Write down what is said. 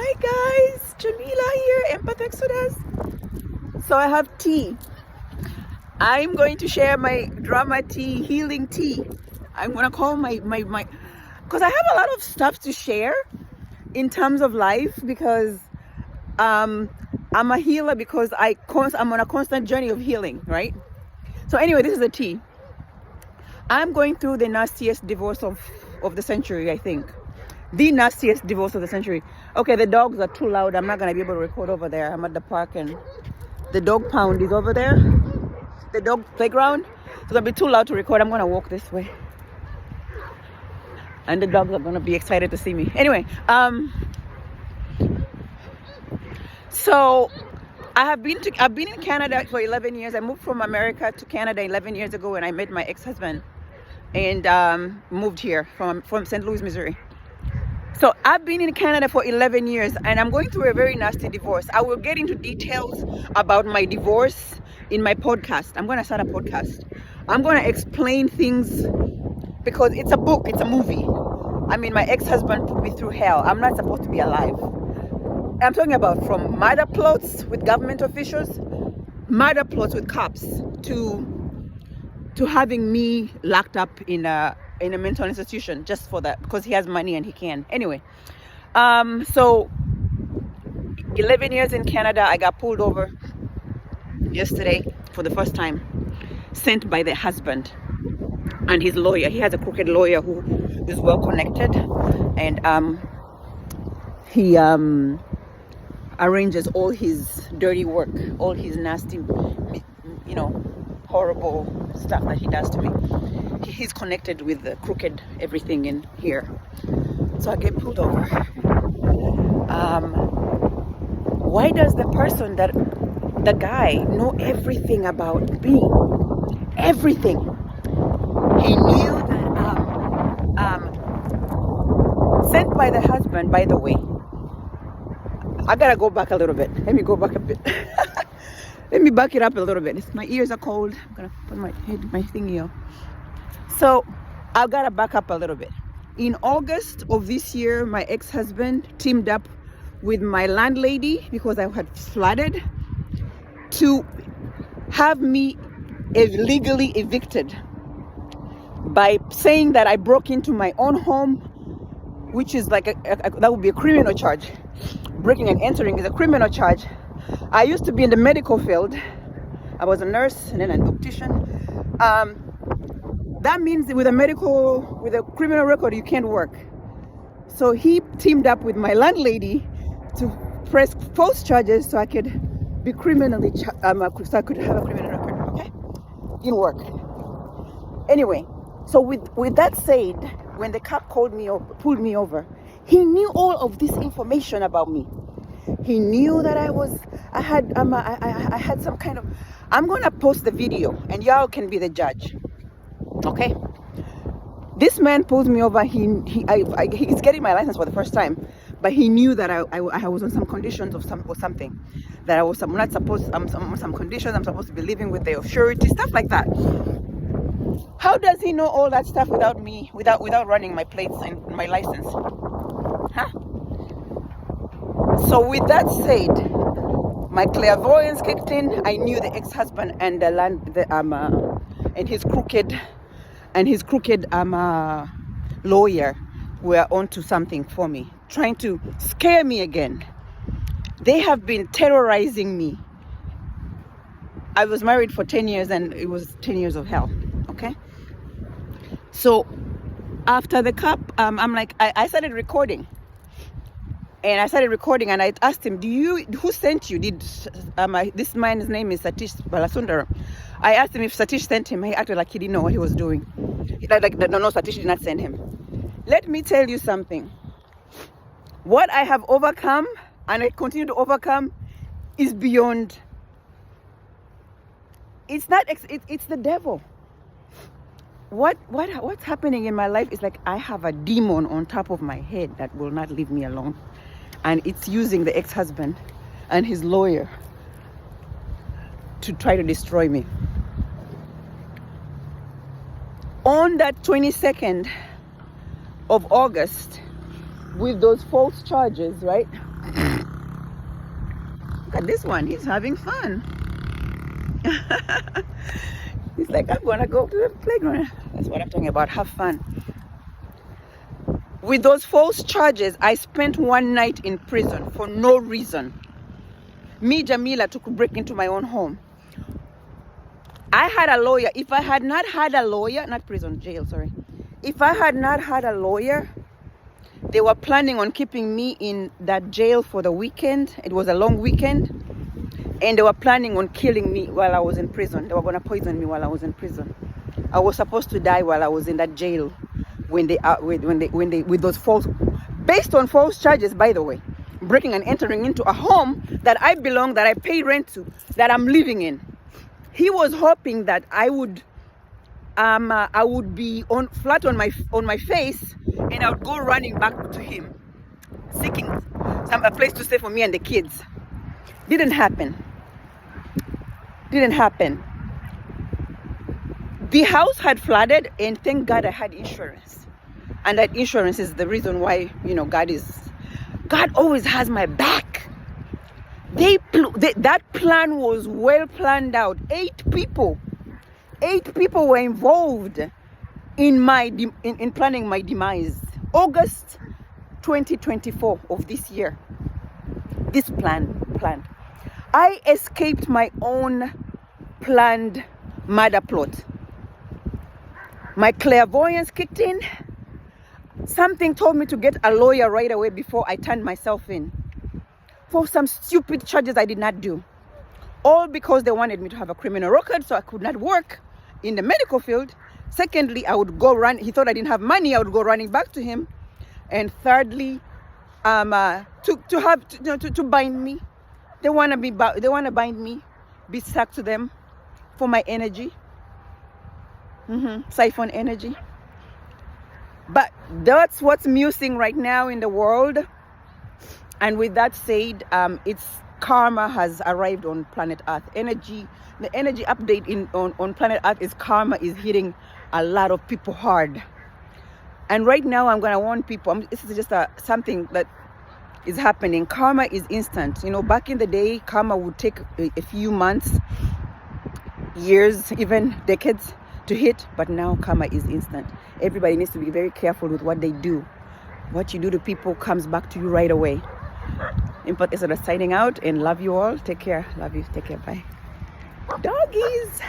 Hi guys, Jamila here, Empath Exodus. So I have tea. I'm going to share my drama tea, healing tea. I'm gonna call my because I have a lot of stuff to share in terms of life, because I'm a healer, because I'm on a constant journey of healing, right? So anyway, this is the tea. I'm going through the nastiest divorce of the century, I think. The nastiest divorce of the century. Okay, the dogs are too loud. I'm not going to be able to record over there. I'm at the park and the dog pound is over there. The dog playground. It's going to be too loud to record. I'm going to walk this way. And the dogs are going to be excited to see me. Anyway, so I've been in Canada for 11 years. I moved from America to Canada 11 years ago when I met my ex-husband, and moved here from St. Louis, Missouri. So I've been in Canada for 11 years and I'm going through a very nasty divorce. I will get into details about my divorce in my podcast. I'm going to start a podcast. I'm going to explain things because it's a book, it's a movie. I mean, my ex-husband put me through hell. I'm not supposed to be alive. I'm talking about from murder plots with government officials, murder plots with cops, to having me locked up in a mental institution just for that, because he has money and he can. Anyway, so 11 years in Canada. I got pulled over yesterday for the first time, sent by the husband and his lawyer. He has a crooked lawyer who is well connected, and he arranges all his dirty work, all his nasty, horrible stuff that he does to me. He's connected with the crooked everything in here. So I get pulled over. Why does the guy know everything about me? Everything. He knew that sent by the husband. By the way, I gotta go back a little bit. Let me go back a bit. Let me back it up a little bit. My ears are cold. I'm gonna put my thingy on. So I've got to back up a little bit. In August of this year, my ex-husband teamed up with my landlady, because I had flooded, to have me illegally evicted by saying that I broke into my own home, which is like that would be a criminal charge. Breaking and entering is a criminal charge. I used to be in the medical field. I was a nurse and then an optician. That means with a criminal record, you can't work. So he teamed up with my landlady to press false charges so I could be criminally, so I could have a criminal record. Okay, didn't work. Anyway, so with that said, when the cop pulled me over, he knew all of this information about me. He knew that I had some kind of. I'm gonna post the video, and y'all can be the judge. Okay, this man pulls me over. He's getting my license for the first time, but he knew that I was on some conditions or something, that I was not supposed. I'm on some conditions. I'm supposed to be living with the surety, stuff like that. How does he know all that stuff without me, without running my plates and my license? Huh? So with that said, my clairvoyance kicked in. I knew the ex-husband and and his crooked lawyer were onto something for me, trying to scare me again. They have been terrorizing me. I was married for 10 years and it was 10 years of hell. Okay. So after the cop, I'm like, I started recording. And I started recording and I asked him, who sent you? This man's name is Satish Balasundaram. I asked him if Satish sent him. He acted like he didn't know what he was doing. No, Satish did not send him. Let me tell you something. What I have overcome and I continue to overcome is beyond. It's the devil. What's happening in my life is like I have a demon on top of my head that will not leave me alone. And it's using the ex-husband and his lawyer to try to destroy me. On that 22nd of August, with those false charges, right? at this one. He's having fun. He's like, I'm gonna go to the playground. That's what I'm talking about. Have fun. With those false charges, I spent one night in prison for no reason. Me, Jamila, took a break into my own home. I had a lawyer. If I had not had a lawyer, not prison, jail, sorry. If I had not had a lawyer, they were planning on keeping me in that jail for the weekend. It was a long weekend. And they were planning on killing me while I was in prison. They were going to poison me while I was in prison. I was supposed to die while I was in that jail with those false, based on false charges, by the way, breaking and entering into a home that I belong, that I pay rent to, that I'm living in. He was hoping that I would be flat on my face, and I would go running back to him, seeking a place to stay for me and the kids. Didn't happen. Didn't happen. The house had flooded, and thank God I had insurance. And that insurance is the reason why, God always has my back. That plan was well planned out. 8 people were involved in planning my demise. August 2024 of this year. This plan. I escaped my own planned murder plot. My clairvoyance kicked in. Something told me to get a lawyer right away before I turned myself in for some stupid charges I did not do. All because they wanted me to have a criminal record, so I could not work in the medical field. Secondly, I would go run. He thought I didn't have money. I would go running back to him. And thirdly, to bind me. They want to bind me, be stuck to them for my energy. Siphon energy. But that's what's missing right now in the world. And with that said, it's karma has arrived on planet Earth. The energy update on planet Earth is karma is hitting a lot of people hard. And right now I'm going to warn people, this is just something that is happening. Karma is instant. Back in the day, karma would take a few months, years, even decades to hit, but now karma is instant. Everybody needs to be very careful with what they do. What you do to people comes back to you right away. Import is signing out, and love you all. Take care. Love you. Take care. Bye. Doggies.